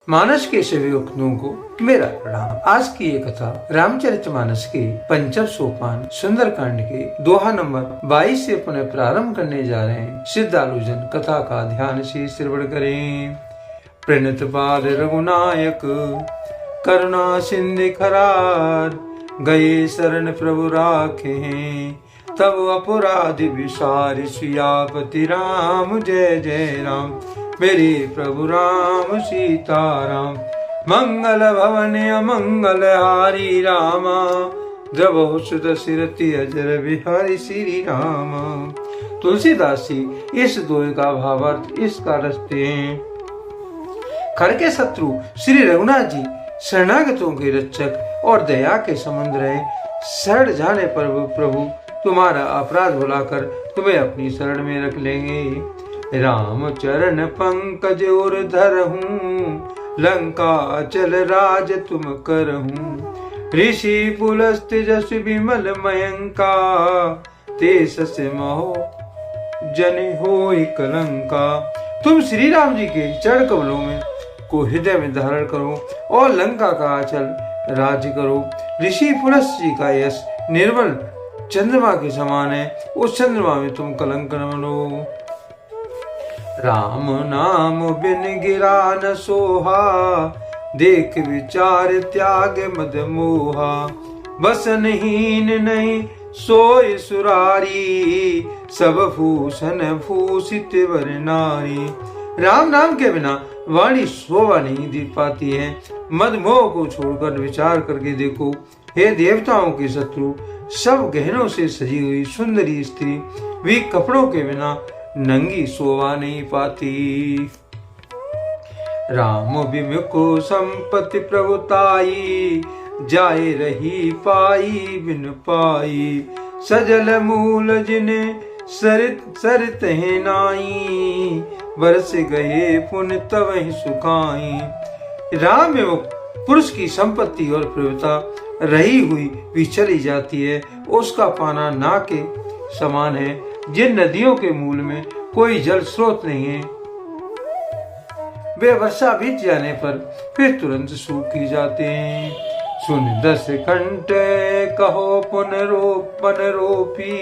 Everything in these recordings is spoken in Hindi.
मानस के सभी भक्तों को मेरा प्रणाम। आज की ये कथा रामचरितमानस के पंचम सोपान सुंदरकांड के दोहा नंबर 22 से पुनः प्रारंभ करने जा रहे हैं। श्रद्धालु जन कथा का ध्यान से श्रवण करें। प्रणत पाद रघुनायक करुणा सिंधु खरार, गए शरण प्रभु राखे हैं, तब अपराध विसार सियापति राम जय जय राम। मेरे प्रभु राम सीताराम, मंगल भवन अमंगल हारी रामा, द्रवहु सुत सिरति अजर बिहारी श्री राम। तुलसीदास जी इस दोहे का भावार्थ इस कारस्ते हैं। खर के शत्रु श्री रघुनाथ जी शरणागतों के रक्षक और दया के समुद्र है। शरण जाने पर प्रभु तुम्हारा अपराध भुलाकर तुम्हें अपनी शरण में रख लेंगे। राम चरण पंकज और धरहूं, लंका चल राज तुम करहूं। ऋषि पुलस्त जस विमल मयंका, ते सस महो जन होई कलंका। तुम श्री राम जी के चरण कमलों में को हृदय में धारण करो और लंका का आंचल राज्य करो। ऋषि पुलस्त जी का यश निर्मल चंद्रमा के समान है, उस चंद्रमा में तुम कलंक न बनो। राम नाम बिन गिरा न सोहा, देख विचार त्याग मद मोहा। बसनहीन नहीं सोय सुरारी, सब भूषण भूषित वर नारी। राम नाम के बिना वाणी शोभा नहीं दे पाती है। मद मोह को छोड़कर विचार करके देखो। हे देवताओं के शत्रु, सब गहनों से सजी हुई सुंदरी स्त्री भी कपड़ों के बिना नंगी शोभा नहीं पाती। राम विमुखो संपत्ति प्रभुताई, जाए रही पाई बिन पाई। सजल मूल जिने सरित है नाई, बरस गए पुन तब ही सुखाई। राम विमुख पुरुष की संपत्ति और प्रभुता रही हुई भी चली जाती है। उसका पाना ना के समान है। जिन नदियों के मूल में कोई जल स्रोत नहीं है, वे वर्षा बीत जाने पर फिर तुरंत सूखी जाते हैं। सुन 10 कंठ कहो पुनरोपी,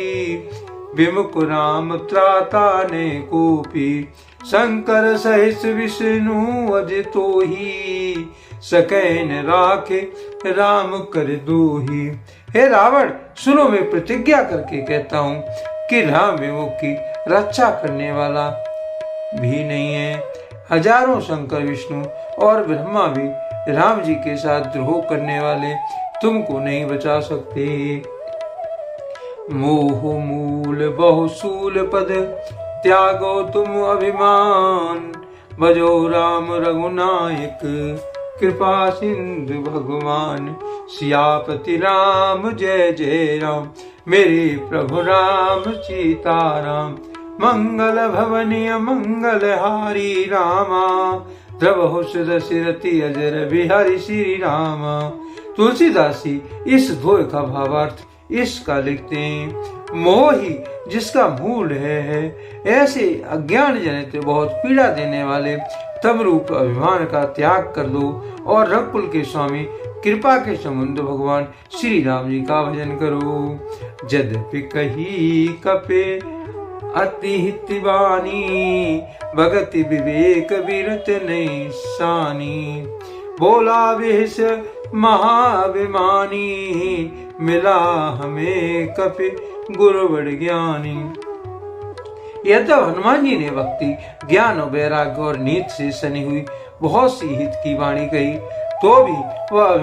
विमुख राम त्राता ने कोपी। शंकर सहित विष्णु अज तो ही, सकैन राखे राम कर दोही। हे रावण, सुनो, मैं प्रतिज्ञा करके कहता हूँ कि राम विमुख की रक्षा करने वाला भी नहीं है। हजारों शंकर विष्णु और ब्रह्मा भी राम जी के साथ द्रोह करने वाले तुमको नहीं बचा सकते। मोह मूल बहुसूल पद, त्यागो तुम अभिमान। भजो राम रघुनायक, कृपा सिंधु भगवान। सियापति राम जय जय राम, मेरे प्रभु राम सीताराम। मंगल भवनी मंगल हारी रामा, द्रवहु सुत सिरति अजर बिहारी श्री रामा। तुलसीदास जी इस दोहे का भावार्थ इसका लिखते हैं। मोह ही जिसका मूल है ऐसे अज्ञान जनित बहुत पीड़ा देने वाले तम रूप अभिमान का त्याग कर दो और रघुकुल के स्वामी कृपा के समुद्र भगवान श्री राम जी का भजन करो। यद्यपि कही कपे अति हितवानी, भगति विवेक विरत नहीं सानी। बोला विष महाभिमानी, मिला हमें कपि गुरु बड़ ज्ञानी। यह तो हनुमान जी ने भक्ति, ज्ञान, वैराग्य और नीति से सनी हुई बहुत सी हित की वाणी कही, तो भी वह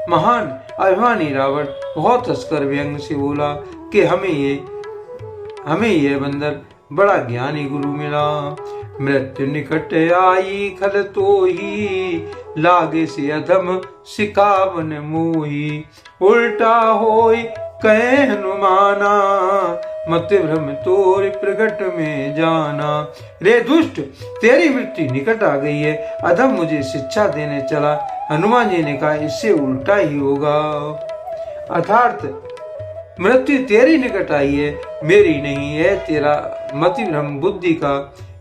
महान अभिमानी रावण बहुत हंसकर व्यंग से बोला कि हमें ये बंदर बड़ा ज्ञानी गुरु मिला। मृत्यु निकट आई खल तो ही, लागे से अधम सिकावन मोही। उल्टा होई कहे हनुमाना, मत भ्रम तोर प्रकट में जाना। रे दुष्ट, तेरी मृत्यु निकट आ गई है, अधम मुझे शिक्षा देने चला। हनुमान जी ने कहा इससे उल्टा ही होगा, अर्थात मृत्यु तेरी निकट आई है, मेरी नहीं है। तेरा मति भ्रम बुद्धि का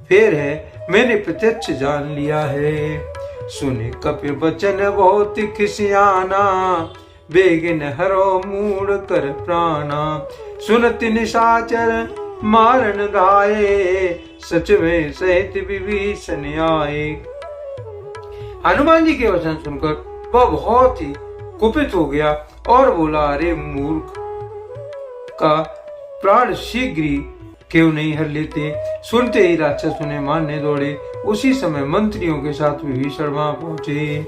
फेर है, मैंने प्रत्यक्ष जान लिया है। सुने कपि बचन बहुत खिसियाना, बेगिन हरो मूड कर प्राणा। सुनत निशाचर मारन धाये, सच में सहित विभीषण आए। हनुमान जी के वचन सुनकर वह बहुत ही कुपित हो गया और बोला, अरे मूर्ख, का प्राण शीघ्र ही क्यों नहीं हर लेते। सुनते ही राक्षस उन्हें मारने दौड़े। उसी समय मंत्रियों के साथ विभीषण वहां पहुंचे।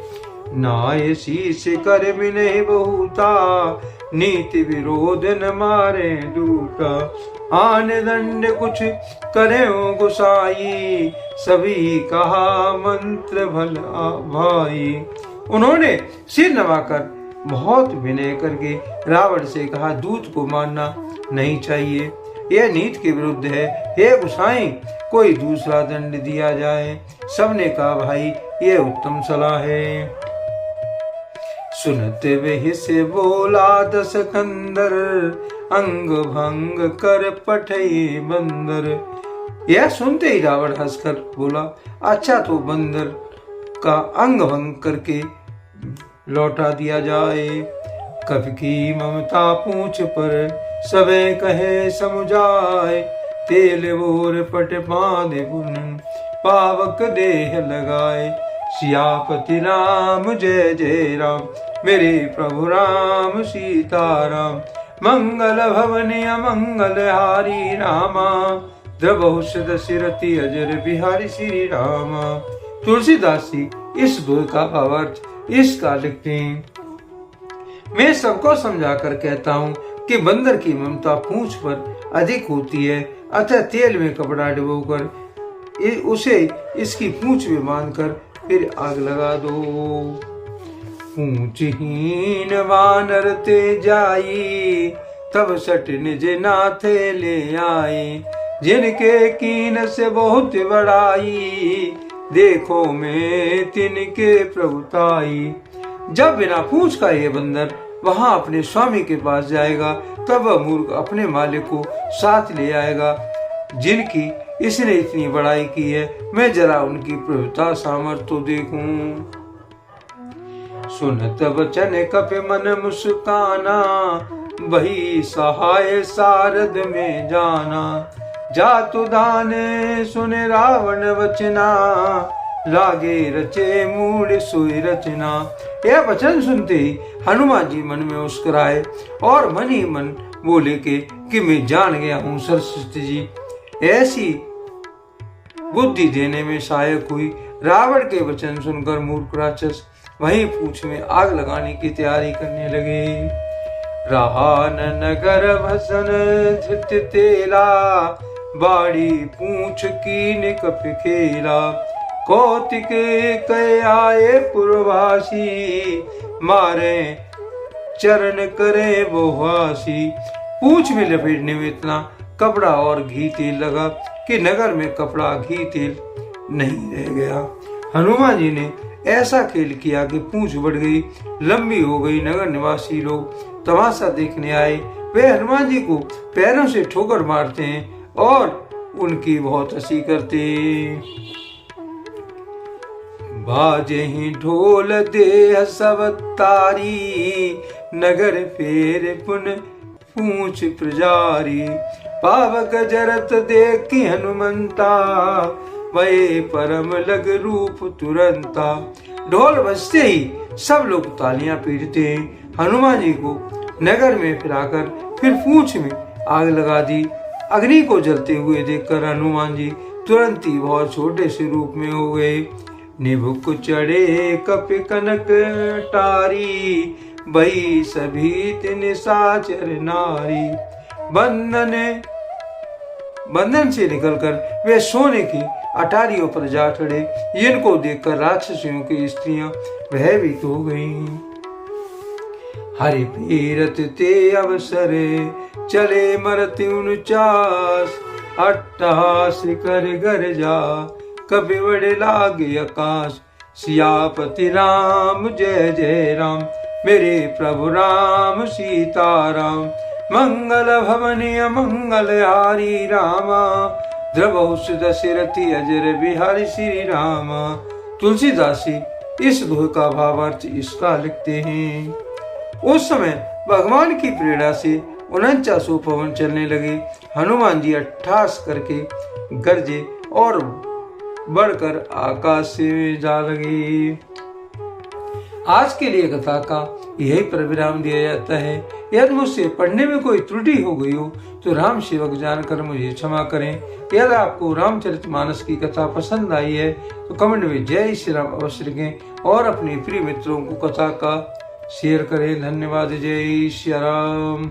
नाय शीश कर विनय बहुता, नीति विरोध न मारे दूता। आन दंड कुछ करे गुसाई, सभी कहा मंत्र भला भाई। उन्होंने सिर नवाकर बहुत विनय करके रावण से कहा, दूत को मारना नहीं चाहिए, यह नीति के विरुद्ध है। हे गुसाई, कोई दूसरा दंड दिया जाए। सबने कहा, भाई यह उत्तम सलाह है। सुनते वही से बोला दस कंदर, अंग भंग कर पठई बंदर। यह सुनते ही रावण हंसकर बोला, अच्छा तो बंदर का अंग भंग करके लौटा दिया जाए। कवि की ममता पूछ पर, सबे कहे समुझाए। तेल बोर पट बांधे बुन, पावक देह लगाए। सियापति राम जय जय राम, मेरे प्रभु राम सीताराम। मंगल भवनी अमंगल हारी रामा, द्रबहुष दशरथी अजर बिहारी श्री रामा। तुलसीदास जी इस दोहे का भावार्थ इसका लिखते हैं, मैं सबको समझा कर कहता हूँ कि बंदर की ममता पूंछ पर अधिक होती है, अतः तेल में कपड़ा डुबोकर उसे इसकी पूंछ में बांधकर फिर आग लगा दो। पूंछहीन वानर ते जाई, तब सट निज नाथे ले आई। जिनके कीन से बहुत बड़ाई, देखो मैं तिनके प्रभुताई। जब बिना पूंछ का ये बंदर वहां अपने स्वामी के पास जाएगा, तब वह मूर्ख अपने मालिक को साथ ले आएगा, जिनकी इसने इतनी बड़ाई की है। मैं जरा उनकी प्रभुता सामर्थ्य तो देखूं। सुनत वचन कपि मन मुस्काना, वही सहाय सारद में जाना। जातु दाने सुने रावण वचना, लागे रचे मूड सोई रचना। यह वचन सुनते ही हनुमान जी मन में मुस्कुराए और मन ही मन बोले कि मैं जान गया हूँ सरस्वती जी ऐसी बुद्धि देने में सहायक हुई। रावण के वचन सुनकर मूर्ख राक्षस वहीं पूंछ में आग लगाने की तैयारी करने लगे। रहा न नगर भसन धृत तेला, बाड़ी पूंछ की निकप खेला। कौतिक कहे आए पुरवासी, मारे चरण करे बहुआसी। पूंछ में लपेटने में इतना कपड़ा और घी तेल लगा कि नगर में कपड़ा घी तेल नहीं रह गया। हनुमान जी ने ऐसा खेल किया कि पूंछ बढ़ गई, लंबी हो गई। नगर निवासी लोग तमाशा देखने आए। वे हनुमान जी को पैरों से ठोकर मारते हैं और उनकी बहुत हंसी करते। बाजे ही ढोल दे सब तारी, नगर फेर पुन पूंछ प्रजारी। पावक जरत देखी हनुमंता, वही परम लग रूप तुरंता। ढोल बजते ही सब लोग तालियां पीटते हैं। हनुमान जी को नगर में फिराकर फिर पूंछ में आग लगा दी। अग्नि को जलते हुए देखकर हनुमान जी तुरंत ही बहुत छोटे से रूप में हो गए। निभुक चढ़े कपि कनक टारी, बही सभी तिन साचर नारी। बंधन से निकलकर वे सोने की अटारियों पर जा चढ़े। इनको देखकर राक्षसियों की स्त्रियां भयभीत हो गईं। हरि पीरत ते अवसरे, चले मरति 49। अट्टहास कर घर जा, कभी बड़े लागे आकाश। सियापति राम जय जय राम, मेरे प्रभु राम सीताराम। मंगल भवनी अमंगल हारी रामा, द्रबहुष दशरथी अजर बिहारी श्री रामा। तुलसीदास जी इस दोहे का भावार्थ इसका लिखते हैं। उस समय भगवान की प्रेरणा से 49 पवन चलने लगे। हनुमान जी अट्ठास करके गरजे और बढ़कर आकाश से जा लगे। आज के लिए कथा का यही पर विराम दिया जाता है। यदि मुझसे पढ़ने में कोई त्रुटि हो गई हो तो राम सेवक जानकर मुझे क्षमा करें। यदि आपको रामचरितमानस की कथा पसंद आई है तो कमेंट में जय श्री राम अवश्य लिखें और अपने प्रिय मित्रों को कथा का शेयर करें। धन्यवाद। जय श्री राम।